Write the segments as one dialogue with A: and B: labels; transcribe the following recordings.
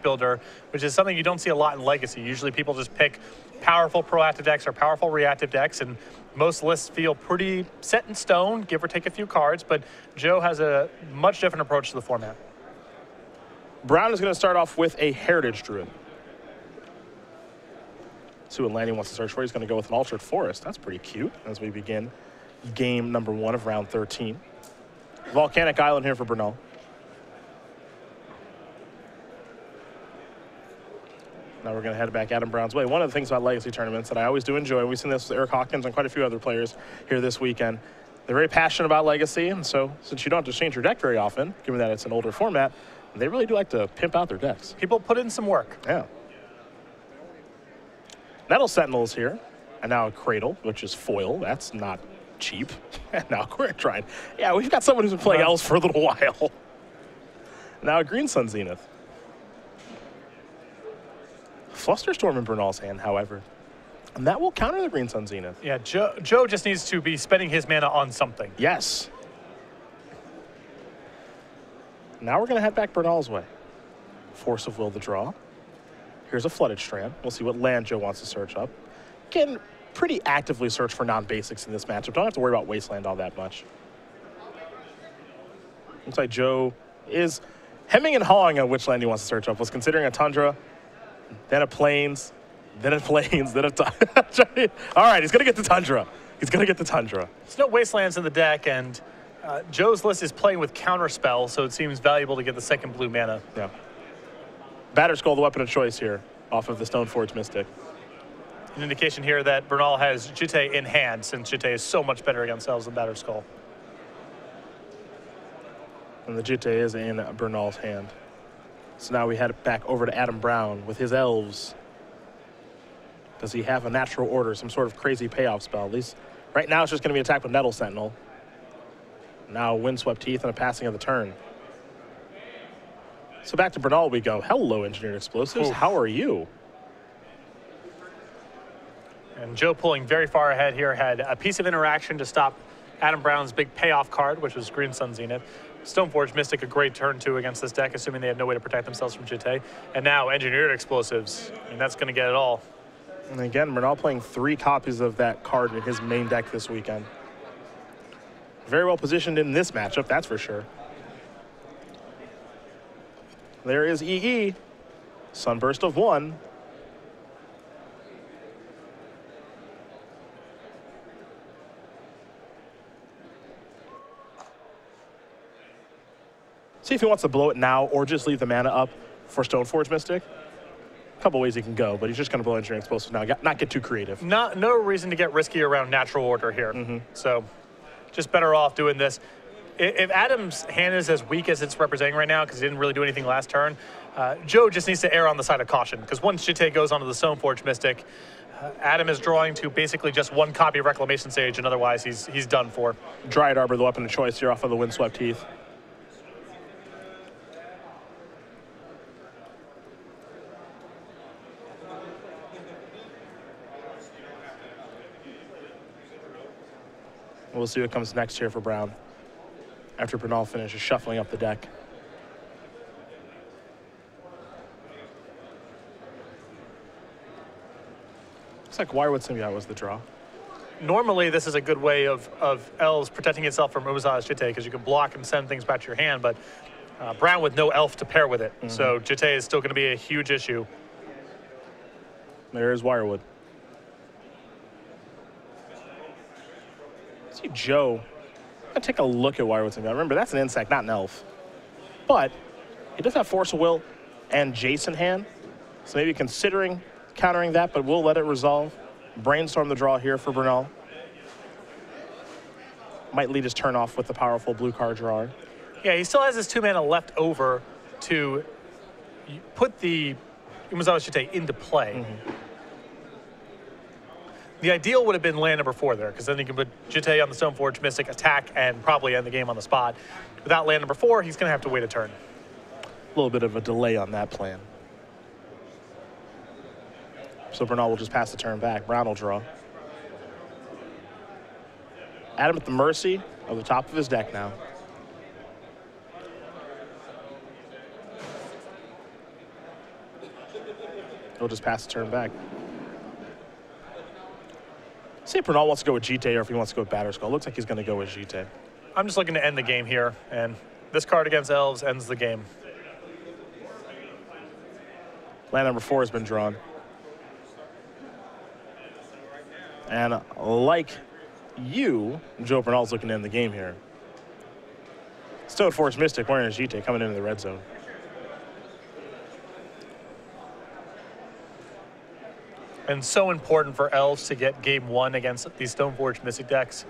A: builder, which is something you don't see a lot in Legacy. Usually people just pick powerful proactive decks or powerful reactive decks, and most lists feel pretty set in stone, give or take a few cards, but Joe has a much different approach to the format.
B: Brown is going to start off with a Heritage Druid. See what land he wants to search for. He's going to go with an Altered Forest. That's pretty cute as we begin game number 1 of round 13. Volcanic Island here for Bernal. Now we're going to head back Adam Brown's way. One of the things about Legacy tournaments that I always do enjoy, we've seen this with Eric Hawkins and quite a few other players here this weekend, they're very passionate about Legacy, and so since you don't have to change your deck very often, given that it's an older format, they really do like to pimp out their decks.
A: People put in some work.
B: Yeah. Nettle Sentinels here, and now a Cradle, which is foil. That's not cheap. And now Quick Trine. Yeah, we've got someone who's been playing elves for a little while. Now a Green Sun Zenith. Flusterstorm in Bernal's hand, however. And that will counter the Green Sun Zenith.
A: Yeah, Joe just needs to be spending his mana on something.
B: Yes. Now we're going to head back Bernal's way. Force of Will to draw. Here's a Flooded Strand. We'll see what land Joe wants to search up. Can pretty actively search for non-basics in this matchup. Don't have to worry about Wasteland all that much. Looks like Joe is hemming and hawing on which land he wants to search up. Was considering a Tundra, then a Plains, then a Plains, then a Tundra. All right, he's going to get the Tundra. He's going to get the Tundra.
A: There's no Wastelands in the deck, and Joe's list is playing with Counterspell, so it seems valuable to get the second blue mana.
B: Yeah. Batterskull, the weapon of choice here, off of the Stoneforge Mystic.
A: An indication here that Bernal has Jitte in hand, since Jitte is so much better against elves than Batterskull.
B: And the Jitte is in Bernal's hand. So now we head back over to Adam Brown with his elves. Does he have a natural order, some sort of crazy payoff spell? At least right now it's just going to be attacked with Nettle Sentinel. Now Windswept Teeth and a passing of the turn. So back to Bernal we go. Hello, Engineered Explosives. Oof. How are you?
A: And Joe pulling very far ahead here, had a piece of interaction to stop Adam Brown's big payoff card, which was Green Sun Zenith. Stoneforge Mystic, a great turn two against this deck, assuming they have no way to protect themselves from Jitte. And now Engineered Explosives, and that's going to get it all.
B: And again, Bernal playing 3 copies of that card in his main deck this weekend. Very well positioned in this matchup, that's for sure. There is EE. Sunburst of 1. See if he wants to blow it now or just leave the mana up for Stoneforge Mystic. A couple ways he can go, but he's just going to blow Engineering Explosives now, not get too creative.
A: No reason to get risky around natural order here. So just better off doing this. If Adam's hand is as weak as it's representing right now, because he didn't really do anything last turn, Joe just needs to err on the side of caution, because once Jitte goes onto the Stoneforge Mystic, Adam is drawing to basically just 1 copy of Reclamation Sage, and otherwise he's done for.
B: Dryad Arbor, the weapon of choice here off of the Windswept Teeth. We'll see what comes next here for Brown after Bernal finishes shuffling up the deck. Looks like Wirewood Symbiote was the draw.
A: Normally, this is a good way of elves protecting itself from Umaza's Jitte, because you can block and send things back to your hand, but Brown with no elf to pair with it. So Jitte is still going to be a huge issue.
B: There's Wirewood. See Joe. I'm gonna take a look at Wirewood Symbiote. Remember, that's an insect, not an elf. But he does have Force of Will and Jason hand, so maybe considering countering that, but we'll let it resolve. Brainstorm the draw here for Bernal. Might lead his turn off with the powerful blue card drawer.
A: Yeah, he still has his 2 mana left over to put the Umazawa Jitte into play. The ideal would have been land number 4 there, because then you can put Jitte on the Stoneforge Mystic, attack, and probably end the game on the spot. Without land number 4, he's going to have to wait a turn.
B: A little bit of a delay on that plan. So Bernal will just pass the turn back. Brown will draw. Adam at the mercy of the top of his deck now. He'll just pass the turn back. See if Bernal wants to go with GT or if he wants to go with Batterskull. Looks like he's going to go with GT.
A: I'm just looking to end the game here, and this card against Elves ends the game.
B: Land number 4 has been drawn. And like you, Joe Bernal's looking to end the game here. Stoneforge Mystic wearing a GT coming into the red zone.
A: And so important for Elves to get game 1 against these Stoneforge Mystic decks.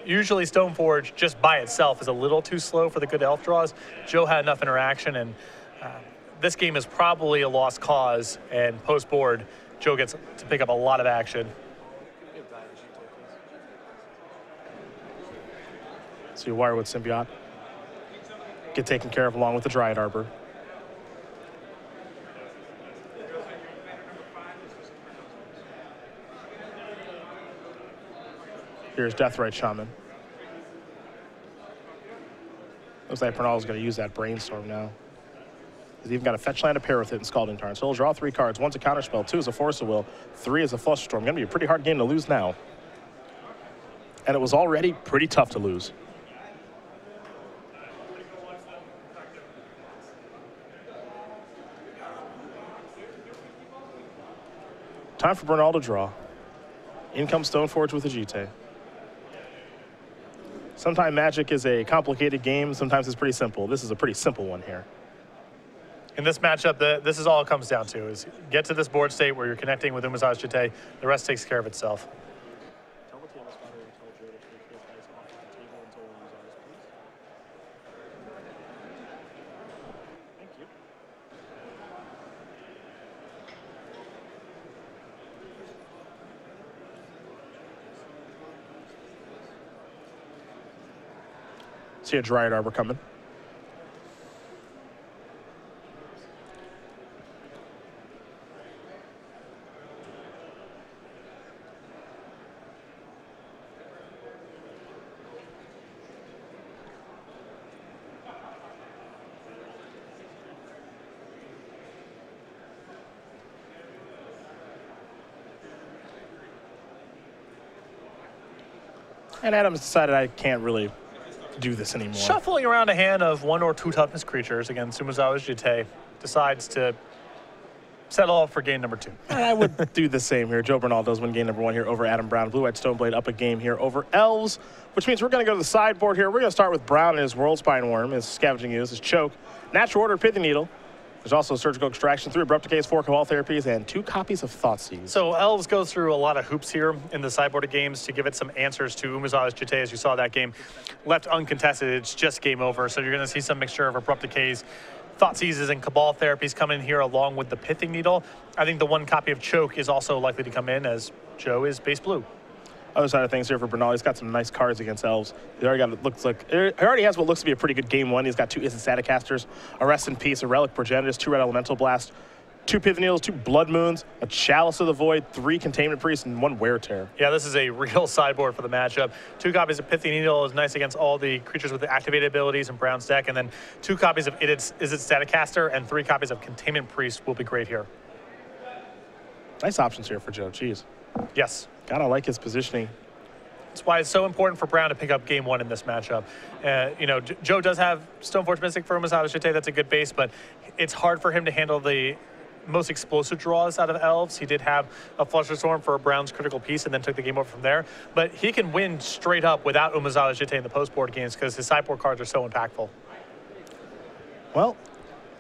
A: Usually Stoneforge just by itself is a little too slow for the good elf draws. Joe had enough interaction, and this game is probably a lost cause, and post-board, Joe gets to pick up a lot of action.
B: See a Wirewood Symbiote get taken care of along with the Dryad Arbor. Here's Deathrite Shaman. Looks like Bernal's going to use that Brainstorm now. He's even got a fetch land to pair with it in Scalding Tarn. So he'll draw 3 cards. 1's a Counterspell, 2 is a Force of Will, 3 is a Flusterstorm. Going to be a pretty hard game to lose now. And it was already pretty tough to lose. Time for Bernal to draw. In comes Stoneforge with a GT. Sometimes Magic is a complicated game. Sometimes it's pretty simple. This is a pretty simple one here.
A: In this matchup, this is all it comes down to, is get to this board state where you're connecting with Umezawa's Jitte. The rest takes care of itself.
B: See a Dryad Arbor coming. And Adams decided I can't really do this anymore.
A: Shuffling around a hand of 1 or 2 toughness creatures against Umezawa's Jitte, decides to settle off for game number 2.
B: And I would do the same here. Joe Bernal does win game number 1 here over Adam Brown. Blue-White Stoneblade up a game here over Elves, which means we're going to go to the sideboard here. We're going to start with Brown and his Worldspine Worm, his Scavenging Ooze, his Choke, Natural Order Pithing Needle. There's also Surgical Extraction, 3 Abrupt Decays, 4 Cabal Therapies, and 2 copies of Thoughtseize.
A: So Elves goes through a lot of hoops here in the sideboard of games to give it some answers to Umezawa's Jitte. As you saw that game, left uncontested, it's just game over. So you're going to see some mixture of Abrupt Decays, Thoughtseizes, and Cabal Therapies come in here along with the Pithing Needle. I think the 1 copy of Choke is also likely to come in, as Joe is base blue.
B: Other side of things here for Bernal, he's got some nice cards against Elves. He already has what looks to be a pretty good game 1. He's got 2 Instant Staticasters, a Rest in Peace, a Relic Progenitus, 2 Red Elemental Blast, 2 Pithing Needles, 2 Blood Moons, a Chalice of the Void, 3 Containment Priests, and 1 Wear Tear.
A: Yeah, this is a real sideboard for the matchup. 2 copies of Pithing Needle is nice against all the creatures with the activated abilities in Brown's deck, and then 2 copies of Izzet Staticaster and 3 copies of Containment Priest will be great here.
B: Nice options here for Joe. Jeez.
A: Yes.
B: Gotta like his positioning.
A: That's why it's so important for Brown to pick up game 1 in this matchup. You know, Joe does have Stoneforge Mystic for Umezawa's Jitte. That's a good base, but it's hard for him to handle the most explosive draws out of Elves. He did have a Flusterstorm for Brown's critical piece and then took the game over from there. But he can win straight up without Umezawa's Jitte in the post-board games because his sideboard cards are so impactful.
B: Well,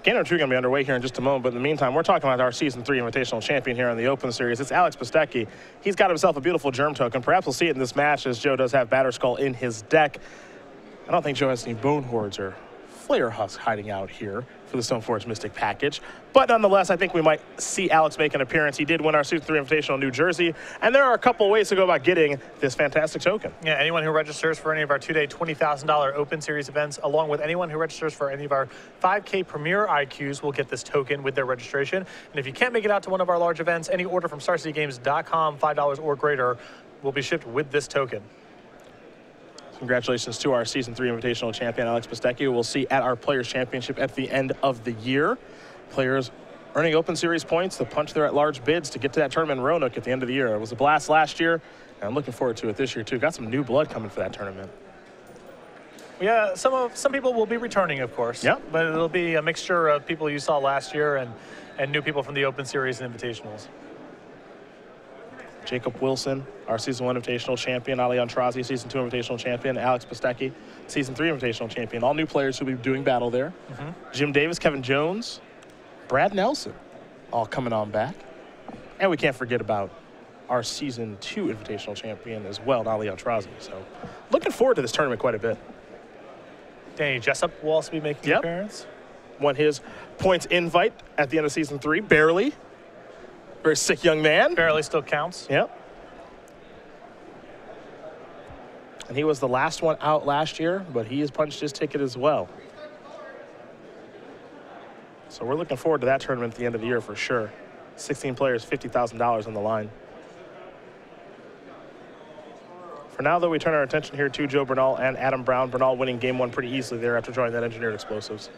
B: game number 2 going to be underway here in just a moment, but in the meantime, we're talking about our Season 3 Invitational Champion here in the Open Series. It's Alex Pistecki. He's got himself a beautiful Germ Token. Perhaps we'll see it in this match as Joe does have Batterskull in his deck. I don't think Joe has any Bone Hordes or Flare Husk hiding out here for the Stoneforge Mystic package. But nonetheless, I think we might see Alex make an appearance. He did win our Season 3 Invitational in New Jersey, and there are a couple ways to go about getting this fantastic token.
A: Yeah, anyone who registers for any of our 2-day $20,000 Open Series events, along with anyone who registers for any of our 5K Premier IQs will get this token with their registration. And if you can't make it out to one of our large events, any order from StarCityGames.com, $5 or greater, will be shipped with this token.
B: Congratulations to our Season 3 Invitational Champion, Alex Pistecki, who we'll see at our Players' Championship at the end of the year. Players earning Open Series points to punch their at-large bids to get to that tournament in Roanoke at the end of the year. It was a blast last year, and I'm looking forward to it this year, too. Got some new blood coming for that tournament.
A: Yeah, some people will be returning, of course.
B: Yep.
A: But it'll be a mixture of people you saw last year and new people from the Open Series and Invitationals.
B: Jacob Wilson, our Season 1 Invitational champion. Ali Antrazi, Season 2 Invitational champion. Alex Pistecki, Season 3 Invitational champion. All new players who will be doing battle there. Jim Davis, Kevin Jones, Brad Nelson, all coming on back. And we can't forget about our Season 2 Invitational champion as well, Ali Antrazi. So looking forward to this tournament quite a bit.
A: Danny Jessup will also be making an appearance.
B: Won his points invite at the end of Season 3, barely. Very sick young man.
A: Barely still counts.
B: Yep. And he was the last one out last year, but he has punched his ticket as well. So we're looking forward to that tournament at the end of the year for sure. 16 players, $50,000 on the line. For now, though, we turn our attention here to Joe Bernal and Adam Brown. Bernal winning game 1 pretty easily there after drawing that Engineered Explosives.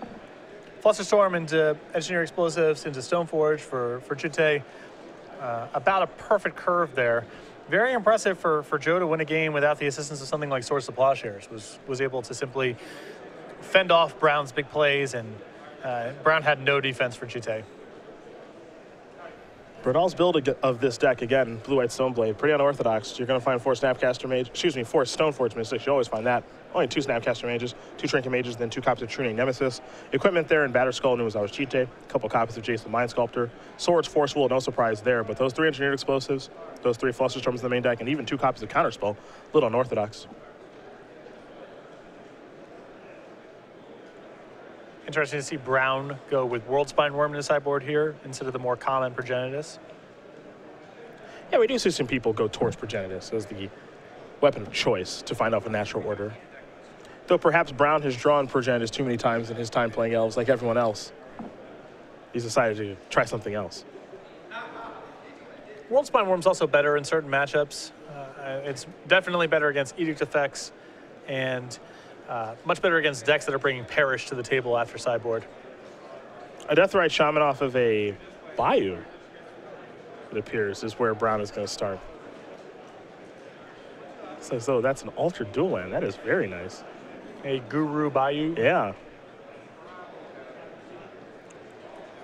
A: Flusterstorm into Engineered Explosives into Stoneforge for Chute. About a perfect curve there. Very impressive for Joe to win a game without the assistance of something like Source of Plowshares. Was able to simply fend off Brown's big plays, and Brown had no defense for Chute.
B: Bernal's build of this deck, again, Blue-White Stoneblade, pretty unorthodox. You're going to find 4 Stoneforge Mystics. You always find that. Only 2 Snapcaster Mages, 2 Trinket Mages, then 2 copies of True Nemesis. Equipment there in Batterskull and Nuazawa's Chite, a couple copies of Jason the Mind Sculptor. Swords, Forceful, no surprise there, but those 3 Engineered Explosives, those 3 Flusterstorms in the main deck, and even 2 copies of Counterspell, a little unorthodox.
A: Interesting to see Brown go with Worldspine Worm in the sideboard here instead of the more common Progenitus.
B: Yeah, we do see some people go towards Progenitus as the weapon of choice to find off a natural order. Though perhaps Brown has drawn Progenitus too many times in his time playing Elves like everyone else. He's decided to try something else.
A: Worldspine Worm's also better in certain matchups. It's definitely better against Edict effects and much better against decks that are bringing Perish to the table after sideboard.
B: A Deathrite Shaman off of a Bayou, it appears, is where Brown is going to start. It's as though that's an altered dual land. That is very nice.
A: A Guru Bayou?
B: Yeah.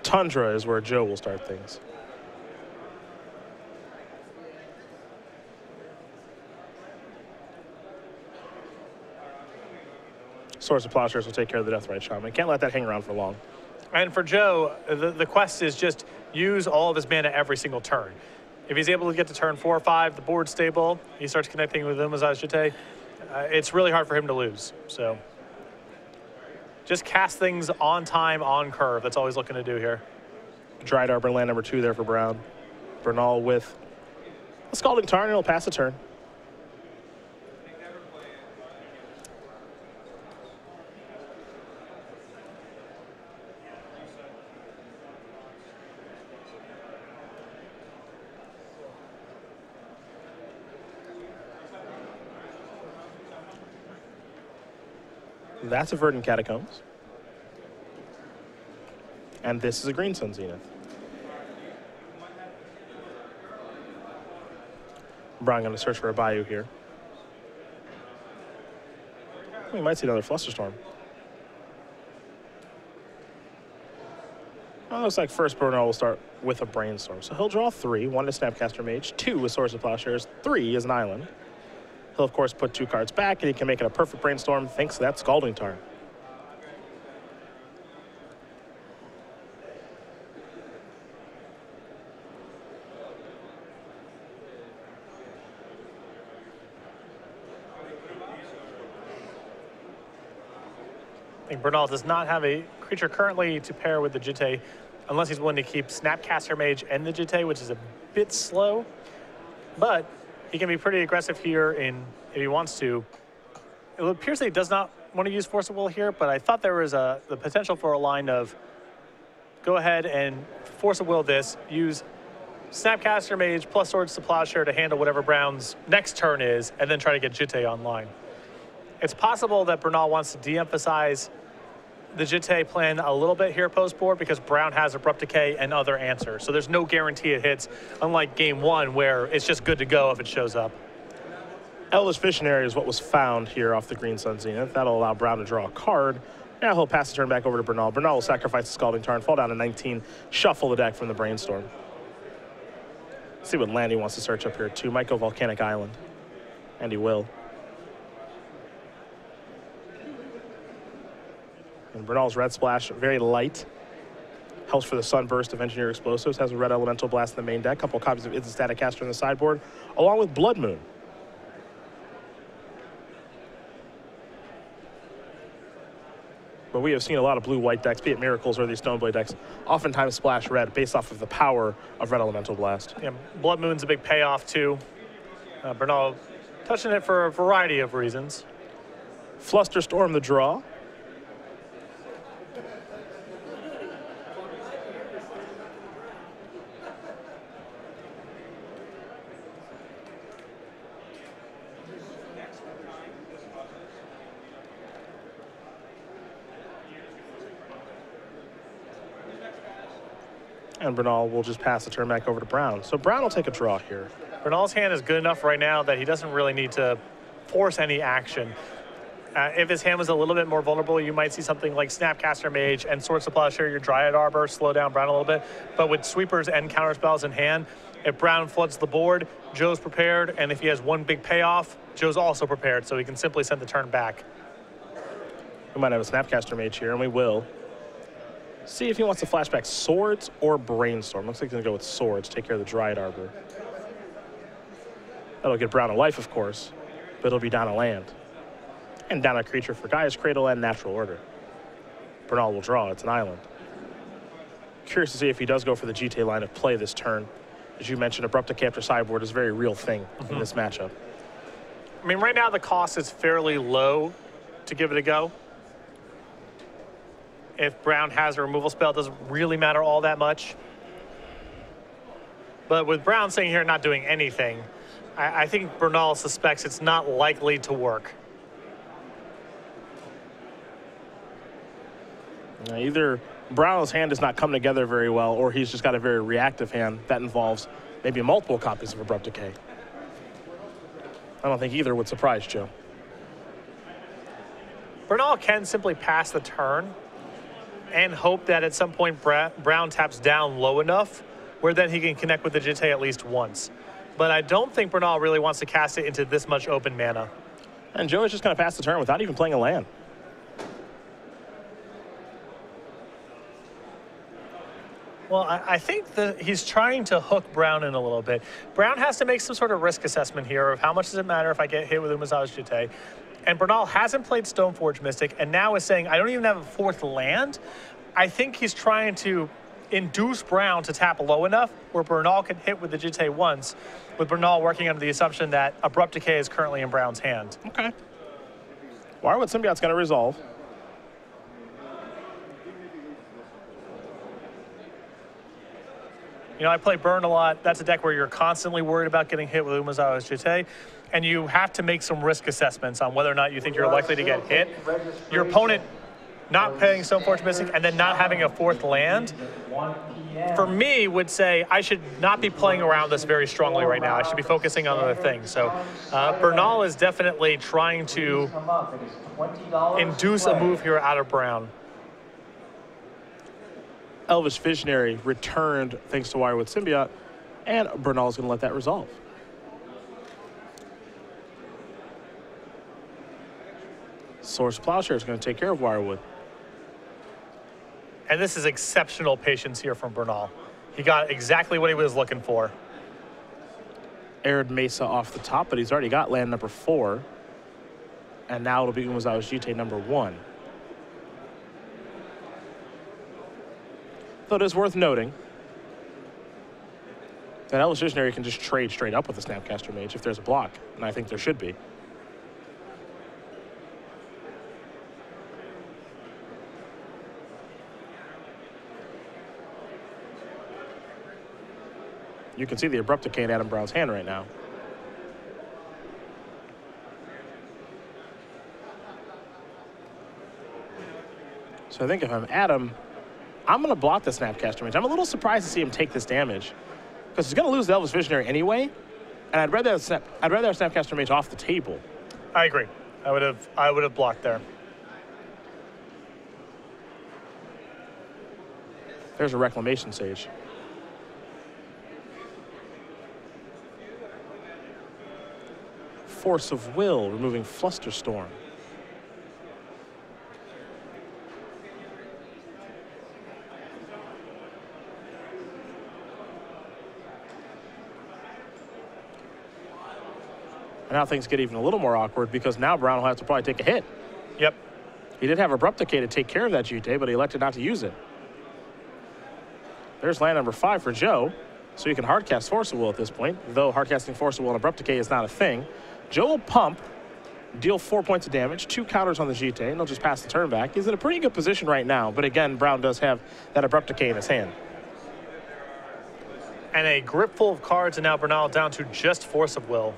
B: Tundra is where Joe will start things. Source of Plowshares will take care of the Deathrite Shaman. Can't let that hang around for long.
A: And for Joe, the quest is just use all of his mana every single turn. If he's able to get to turn 4 or 5, the board's stable, he starts connecting with Umazaz Chute, it's really hard for him to lose. So just cast things on time, on curve. That's all he's looking to do here.
B: Dried Arbor land number 2 there for Brown. Bernal with a Scalding Tarn, and he'll pass a turn. That's a Verdant Catacombs. And this is a Green Sun Zenith. Brown going to search for a Bayou here. We might see another Flusterstorm. Well, it looks like first Bernal will start with a Brainstorm. So he'll draw 3, 1 to Snapcaster Mage, 2 with Source of Plowshares, 3 is an Island. He'll, of course, put 2 cards back, and he can make it a perfect Brainstorm thanks to that Scalding Tarn.
A: I think Bernal does not have a creature currently to pair with the Jitte unless he's willing to keep Snapcaster Mage and the Jitte, which is a bit slow. But he can be pretty aggressive here if he wants to. It appears that he does not want to use Force of Will here, but I thought there was the potential for a line of go ahead and Force of Will this, use Snapcaster Mage plus Swords to Plowshare to handle whatever Brown's next turn is, and then try to get Jitte online. It's possible that Bernal wants to de-emphasize the Jitte playing a little bit here post board because Brown has Abrupt Decay and other answers. So there's no guarantee it hits, unlike game one where it's just good to go if it shows up.
B: Elvish Visionary is what was found here off the Green Sun Zenith. That'll allow Brown to draw a card. Now he'll pass the turn back over to Bernal. Bernal will sacrifice the Scalding Tarn, fall down to 19, shuffle the deck from the Brainstorm. See what land he wants to search up here too. Might go Volcanic Island, and he will. And Bernal's Red Splash, very light. Helps for the Sunburst of Engineer Explosives. Has a Red Elemental Blast in the main deck. Couple copies of Instant Static Caster on the sideboard, along with Blood Moon. But we have seen a lot of blue-white decks, be it Miracles or these Stoneblade decks, oftentimes splash red based off of the power of Red Elemental Blast.
A: Yeah, Blood Moon's a big payoff too. Bernal touching it for a variety of reasons.
B: Flusterstorm the draw. And Bernal will just pass the turn back over to Brown. So Brown will take a draw here.
A: Bernal's hand is good enough right now that he doesn't really need to force any action. If his hand was a little bit more vulnerable, you might see something like Snapcaster Mage and Swords to Plowshare, your Dryad Arbor, slow down Brown a little bit. But with sweepers and counterspells in hand, if Brown floods the board, Joe's prepared, and if he has one big payoff, Joe's also prepared, so he can simply send the turn back.
B: We might have a Snapcaster Mage here, and we will. See if he wants to flashback Swords or Brainstorm. Looks like he's going to go with Swords, take care of the Dryad Arbor. That'll get Brown a life, of course, but it'll be down a land. And down a creature for Gaia's Cradle and Natural Order. Bernal will draw, it's an island. Curious to see if he does go for the GT line of play this turn. As you mentioned, Abrupt Decay after sideboard is a very real thing in this matchup.
A: I mean, right now the cost is fairly low to give it a go. If Brown has a removal spell, it doesn't really matter all that much. But with Brown sitting here not doing anything, I think Bernal suspects it's not likely to work.
B: Either Brown's hand does not come together very well, or he's just got a very reactive hand that involves maybe multiple copies of Abrupt Decay. I don't think either would surprise Joe.
A: Bernal can simply pass the turn and hope that at some point Brown taps down low enough where then he can connect with the Jitte at least once. But I don't think Bernal really wants to cast it into this much open mana.
B: And Joe is just going to pass the turn without even playing a land.
A: Well, I think that he's trying to hook Brown in a little bit. Brown has to make some sort of risk assessment here of how much does it matter if I get hit with Umezawa's Jitte. And Bernal hasn't played Stoneforge Mystic and now is saying, I don't even have a fourth land. I think he's trying to induce Brown to tap low enough where Bernal can hit with the Jitte once, with Bernal working under the assumption that Abrupt Decay is currently in Brown's hand.
B: Okay. Wirewood Symbiote's going to resolve.
A: You know, I play Burn a lot. That's a deck where you're constantly worried about getting hit with Umezawa's Jitte, and you have to make some risk assessments on whether or not you think you're likely to get hit. Your opponent not playing Stoneforge Mystic and then not having a fourth land, for me, would say I should not be playing around this very strongly right now. I should be focusing on other things. So Bernal is definitely trying to induce a move here out of Brown.
B: Elvish Visionary returned thanks to Wirewood Symbiote, and Bernal is going to let that resolve. Source Plowshare is going to take care of Wirewood.
A: And this is exceptional patience here from Bernal. He got exactly what he was looking for.
B: Arid Mesa off the top, but he's already got land number 4. And now it'll be Umezawa's Jitte number 1. Though it is worth noting that Elvish Visionary can just trade straight up with the Snapcaster Mage if there's a block, and I think there should be. You can see the Abrupt Decay in Adam Brown's hand right now. So So I think if I'm Adam, I'm going to block the Snapcaster Mage. I'm a little surprised to see him take this damage because he's going to lose the Elvish Visionary anyway, and I'd rather have Snapcaster Mage off the table.
A: I agree. I would have blocked there.
B: There's a Reclamation Sage. Force of Will, removing Flusterstorm. And now things get even a little more awkward because now Brown will have to probably take a hit.
A: Yep.
B: He did have Abrupt Decay to take care of that GT, but he elected not to use it. There's land number 5 for Joe, so you can hardcast Force of Will at this point, though hardcasting Force of Will and Abrupt Decay is not a thing. Joe will pump, deal 4 points of damage, 2 counters on the GT, and he'll just pass the turn back. He's in a pretty good position right now, but again, Brown does have that Abrupt Decay in his hand.
A: And a grip full of cards, and now Bernal down to just Force of Will.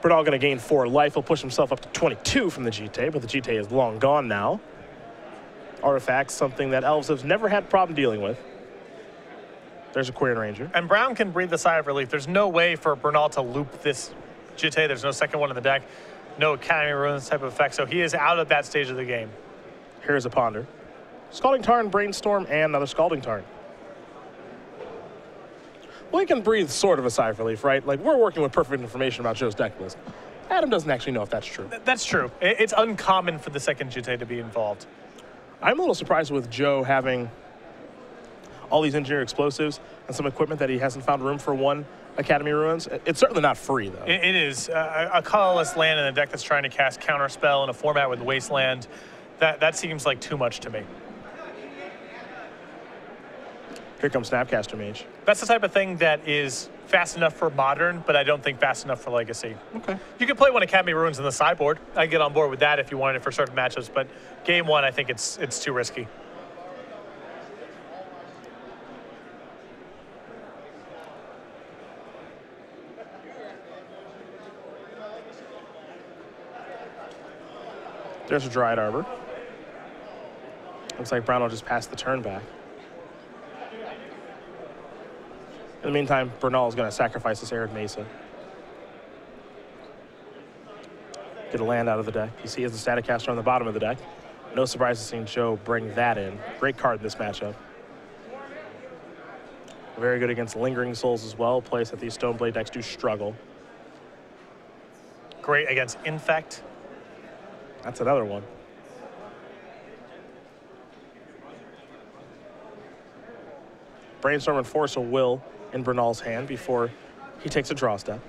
B: Bernal going to gain 4 life. He'll push himself up to 22 from the GT, but the GT is long gone now. Artifacts, something that Elves have never had a problem dealing with. There's a Quirion Ranger.
A: And Brown can breathe a sigh of relief. There's no way for Bernal to loop this GT. There's no second one in the deck. No Academy Ruins type of effect. So he is out of that stage of the game.
B: Here's a Ponder. Scalding Tarn, Brainstorm, and another Scalding Tarn. Well, he can breathe sort of a sigh of relief, right? Like, we're working with perfect information about Joe's deck list. Adam doesn't actually know if that's true.
A: That's true. It's uncommon for the second GT to be involved.
B: I'm a little surprised with Joe having all these engineered explosives and some equipment that he hasn't found room for one Academy Ruins. It's certainly not free, though.
A: It is. A colorless land in a deck that's trying to cast Counterspell in a format with Wasteland, that seems like too much to me.
B: Here comes Snapcaster Mage.
A: That's the type of thing that is fast enough for Modern, but I don't think fast enough for Legacy.
B: Okay.
A: You could play one Academy Ruins in the sideboard. I'd get on board with that if you wanted it for certain matchups, but game 1, I think it's too risky.
B: There's a Dryad Arbor. Looks like Brown will just pass the turn back. In the meantime, Bernal is going to sacrifice this Arid Mesa. Get a land out of the deck. You see he has the Static Caster on the bottom of the deck. No surprise to seeing Joe bring that in. Great card in this matchup. Very good against Lingering Souls as well. Place that these Stoneblade decks do struggle.
A: Great against Infect.
B: That's another one. Brainstorm and Force of Will in Bernal's hand before he takes a draw step.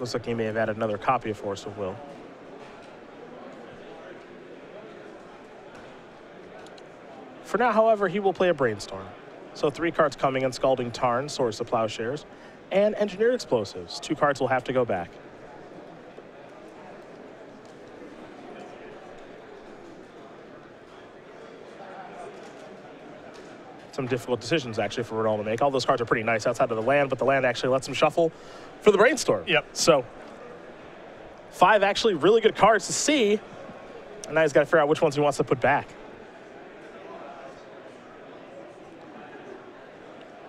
B: Looks like he may have added another copy of Force of Will. For now, however, he will play a Brainstorm. So 3 cards coming in: Scalding Tarn, Source of Plowshares, and Engineered Explosives. 2 cards will have to go back. Some difficult decisions actually for Bernal to make. All those cards are pretty nice outside of the land, but the land actually lets him shuffle for the Brainstorm.
A: Yep.
B: So 5 actually really good cards to see, and now he's got to figure out which ones he wants to put back.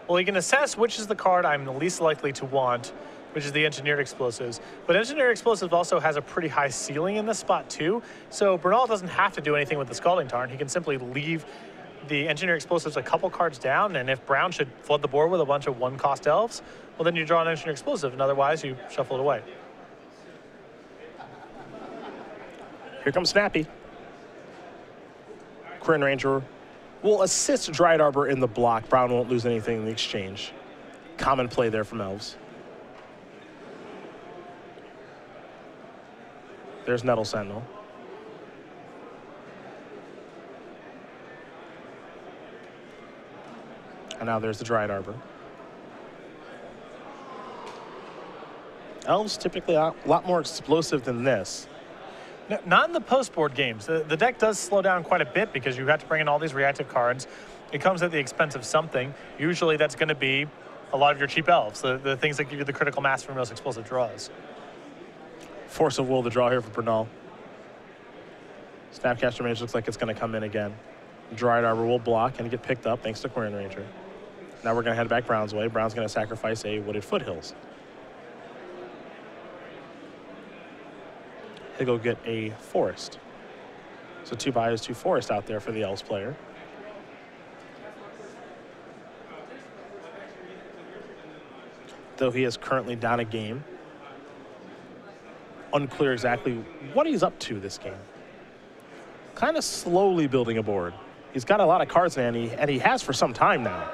A: Well, he can assess which is the card I'm the least likely to want, which is the Engineered Explosives. But Engineered Explosives also has a pretty high ceiling in this spot too, so Bernal doesn't have to do anything with the Scalding Tarn. He can simply leave the Engineered Explosives a couple cards down, and if Brown should flood the board with a bunch of 1-cost elves, well, then you draw an Engineered Explosive, and otherwise you shuffle it away.
B: Here comes Snappy. Quirion Ranger will assist Dryad Arbor in the block. Brown won't lose anything in the exchange. Common play there from Elves. There's Nettle Sentinel. And now there's the Dryad Arbor. Elves typically a lot more explosive than this.
A: Not in the post-board games. The deck does slow down quite a bit because you have to bring in all these reactive cards. It comes at the expense of something. Usually that's going to be a lot of your cheap elves, the things that give you the critical mass for most explosive draws.
B: Force of will to draw here for Bernal. Snapcaster Mage looks like it's going to come in again. Dryad Arbor will block and get picked up thanks to Quirion Ranger. Now we're going to head back Brown's way. Brown's going to sacrifice a Wooded Foothills. He'll go get a Forest. So 2 Bayous, 2 Forest out there for the Elves player. Though he is currently down a game. Unclear exactly what he's up to this game. Kind of slowly building a board. He's got a lot of cards in and he has for some time now.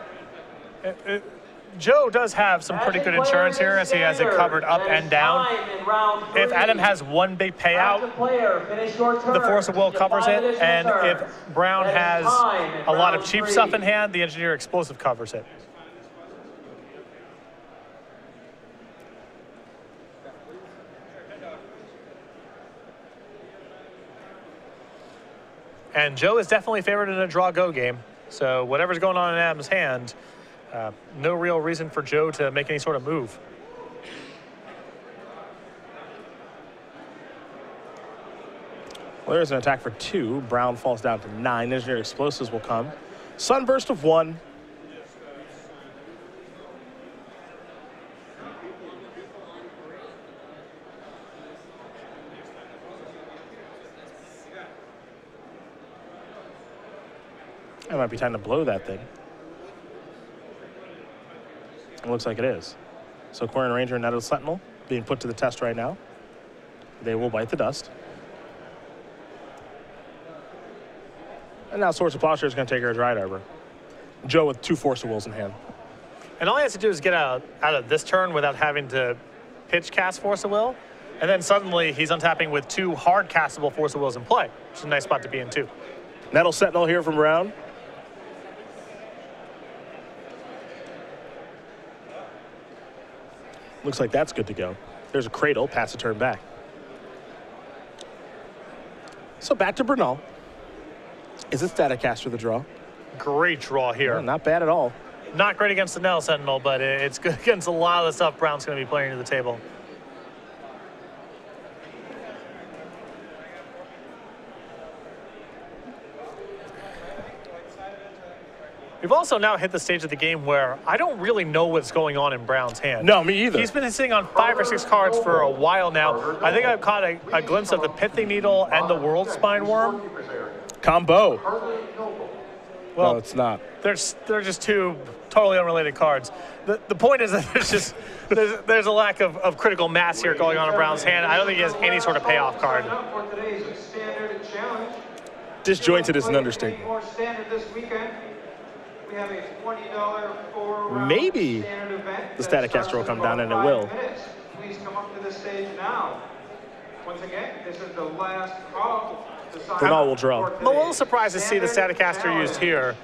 A: Joe does have some pretty good insurance here as he has it covered up and down. If Adam has one big payout, the Force of Will covers it, and if Brown has a lot of cheap stuff in hand, the Engineer Explosive covers it. And Joe is definitely favored in a draw-go game. So whatever's going on in Adam's hand, no real reason for Joe to make any sort of move.
B: Well, there's an attack for 2. Brown falls down to 9. Engineer Explosives will come. Sunburst of 1. It might be time to blow that thing. It looks like it is. So Quirion Ranger and Nettle Sentinel being put to the test right now. They will bite the dust. And now Swords of Plowshare is going to take her Dryad Arbor. Joe with 2 Force of Wills in hand.
A: And all he has to do is get out of this turn without having to pitch cast Force of Will. And then suddenly he's untapping with 2 hard castable Force of Wills in play, which is a nice spot to be in too.
B: Nettle Sentinel here from Brown. Looks like that's good to go. There's a Cradle, pass a turn back. So back to Bernal. Is it Static Caster the draw?
A: Great draw here.
B: Yeah, not bad at all.
A: Not great against the Nettle Sentinel, but it's good against a lot of the stuff Brown's going to be playing to the table. We've also now hit the stage of the game where I don't really know what's going on in Brown's hand.
B: No, me either.
A: He's been sitting on 5 or 6 cards for a while now. I think I've caught a glimpse of the Pithing Needle and the World Spine Worm.
B: Combo.
A: Well,
B: no, it's not.
A: They're just 2 totally unrelated cards. The point is that there's a lack of critical mass here going on in Brown's hand. I don't think he has any sort of payoff card.
B: Disjointed is an understatement.
C: We have a $20
B: maybe the Static Caster will come down, and it will.
C: Please come up to the stage now. Once again, this is the last call.
B: Bernal will draw.
A: I'm a little surprised to see the Static Caster used here.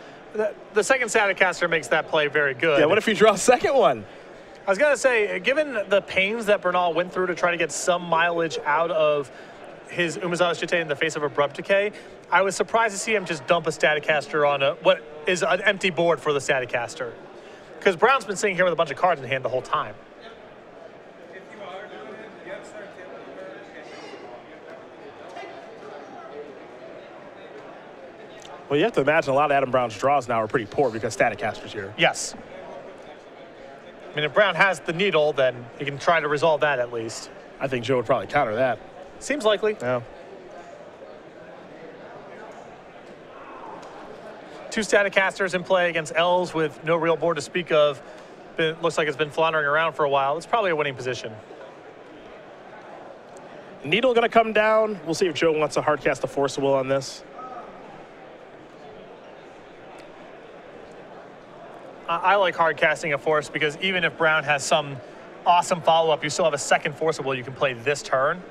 A: The second Static Caster makes that play very good.
B: Yeah, what if you draw a second one?
A: I was going to say, given the pains that Bernal went through to try to get some mileage out of his Umezawa's Jitte in the face of Abrupt Decay, I was surprised to see him just dump a Static Caster on what is an empty board for the Static Caster. Because Brown's been sitting here with a bunch of cards in hand the whole time.
B: Well, you have to imagine a lot of Adam Brown's draws now are pretty poor because Static Caster's here.
A: Yes. I mean, if Brown has the Needle, then he can try to resolve that at least.
B: I think Joe would probably counter that.
A: Seems likely.
B: Yeah.
A: 2 Static Casters in play against Elves with no real board to speak of. Looks like it's been floundering around for a while. It's probably a winning position.
B: Needle going to come down. We'll see if Joe wants to hard cast a Force of Will on this.
A: I like hard casting a Force because even if Brown has some awesome follow-up, you still have a second Force of Will you can play this turn.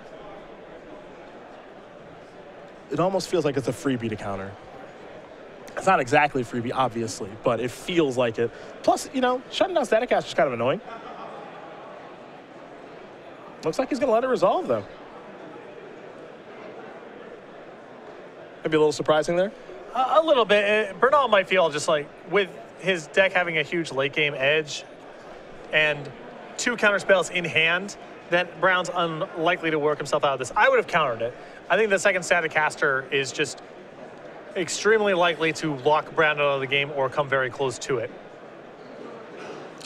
B: It almost feels like it's a freebie to counter. It's not exactly freebie, obviously, but it feels like it. Plus, you know, shutting down Static Caster is kind of annoying. Looks like he's going to let it resolve, though. Maybe a little surprising there?
A: A little bit. Bernal might feel just like, with his deck having a huge late-game edge, and 2 counter spells in hand, then Brown's unlikely to work himself out of this. I would have countered it. I think the second Static Caster is just extremely likely to lock Brown out of the game or come very close to it.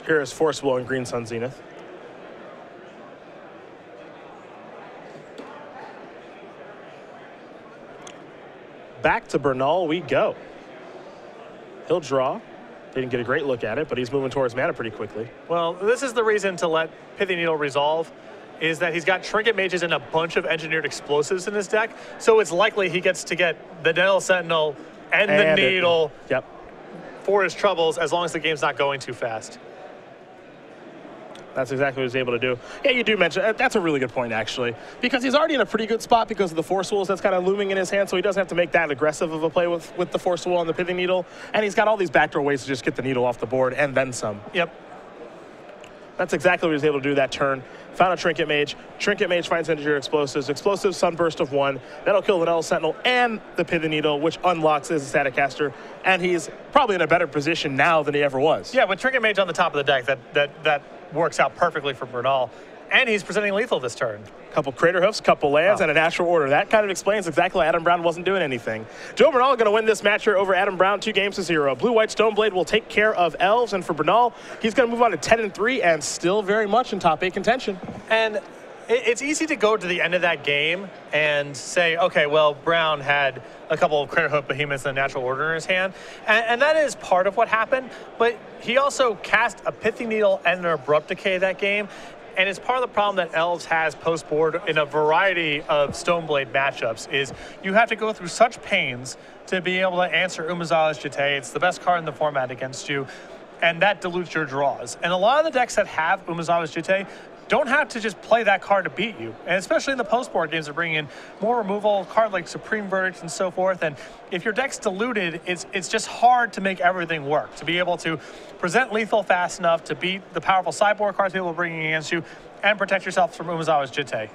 B: Here is Forcible and Green Sun Zenith. Back to Bernal we go. He'll draw. Didn't get a great look at it, but he's moving towards mana pretty quickly.
A: Well, this is the reason to let Pithy Needle resolve, is that he's got Trinket Mages and a bunch of Engineered Explosives in his deck, so it's likely he gets to get the Dental Sentinel and the Needle for his troubles, as long as the game's not going too fast.
B: That's exactly what he's able to do. Yeah, you do mention, that's a really good point, actually, because he's already in a pretty good spot because of the Force Wolves that's kind of looming in his hand, so he doesn't have to make that aggressive of a play with the Force Wall and the Pithy Needle, and he's got all these backdoor ways to just get the Needle off the board and then some.
A: Yep.
B: That's exactly what he was able to do that turn. Found a Trinket Mage. Trinket Mage finds Engineer Explosives. Explosive Sunburst of 1. That'll kill the Dental Sentinel and the Pithy Needle, which unlocks his Static Caster, and he's probably in a better position now than he ever was.
A: Yeah, with Trinket Mage on the top of the deck, that works out perfectly for Bernal. And he's presenting lethal this turn.
B: Couple Crater Hoofs, couple lands, and a natural order. That kind of explains exactly why Adam Brown wasn't doing anything. Joe Bernal going to win this match here over Adam Brown 2-0. Blue-White Stoneblade will take care of Elves, and for Bernal, he's going to move on to 10-3 and still very much in top 8 contention.
A: And it's easy to go to the end of that game and say, okay, well, Brown had a couple of Crater Hoof Behemoths and a natural order in his hand, and that is part of what happened, but he also cast a Pithy Needle and an Abrupt Decay that game, and it's part of the problem that Elves has post-board in a variety of Stoneblade matchups, is you have to go through such pains to be able to answer Umezawa's Jitte. It's the best card in the format against you, and that dilutes your draws. And a lot of the decks that have Umezawa's Jitte don't have to just play that card to beat you. And especially in the post-board games, they're bringing in more removal, card like Supreme Verdict and so forth. And if your deck's diluted, it's just hard to make everything work, to be able to present lethal fast enough to beat the powerful sideboard cards people are bringing against you and protect yourself from Umezawa's Jitte.